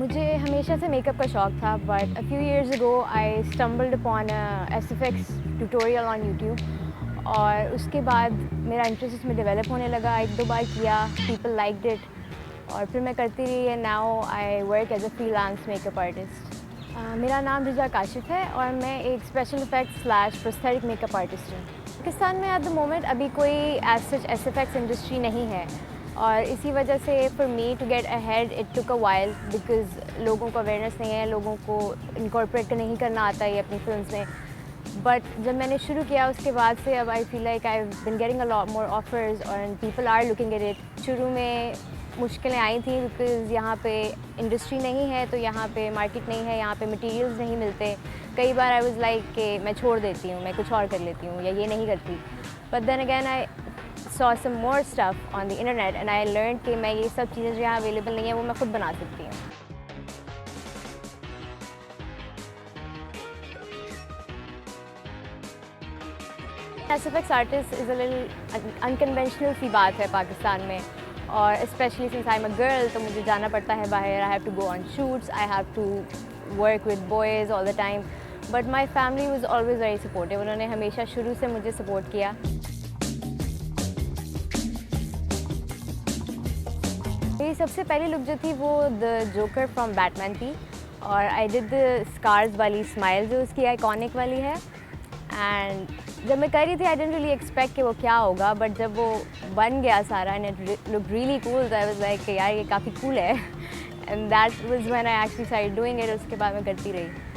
मुझे हमेशा से मेकअप का शौक था, but a few years ago I stumbled upon SFX tutorial on YouTube. और उसके बाद मेरा इंटरेस्ट इसमें डेवलप होने लगा। एक दो बार किया, पीपल लाइक्ड इट, और फिर मैं करती रही। And now I work as a freelance makeup artist. मेरा नाम रिजा काशिफ है और मैं एक special effects slash prosthetic makeup artist हूँ। पाकिस्तान में एट द मोमेंट अभी कोई as such S F X industry नहीं है, और इसी वजह से for me to get ahead it took a while, because लोगों को अवेयरनेस नहीं है, लोगों को इनकॉर्पोरेट नहीं करना आता है अपनी फिल्म्स में। बट जब मैंने शुरू किया उसके बाद से अब I feel like I been getting a lot more offers और people are looking at it. शुरू में मुश्किलें आई थी बिकॉज़ यहाँ पे इंडस्ट्री नहीं है, तो यहाँ पे मार्केट नहीं है, यहाँ पे मटेरियल्स नहीं मिलते। कई बार आई वाज लाइक कि मैं छोड़ देती हूँ, मैं कुछ और कर लेती हूँ या ये नहीं करती। But then again I saw some more stuff on the internet and I learn कि मैं ये सब चीज़ें जो यहाँ अवेलेबल नहीं है वो मैं खुद बना सकती हूँ। SFX artist is a little unconventional सी बात है पाकिस्तान में, और specially since I am a girl, तो मुझे जाना पड़ता है बाहर। I have to go on shoots, I have to work with boys all the time. But my family was always very supportive. उन्होंने हमेशा शुरू से मुझे सपोर्ट किया। मेरी सबसे पहली लुक जो थी वो द जोकर फ्रॉम बैटमैन थी, और आई डिड द स्कार्स वाली स्माइल जो उसकी आइकॉनिक वाली है। एंड जब मैं कर रही थी आई डिडंट रियली एक्सपेक्ट कि वो क्या होगा, बट जब वो बन गया सारा and it look really cool, तो आई वाज लाइक यार ये काफ़ी कूल है। And that was when I actually started doing it. उसके बाद मैं करती रही।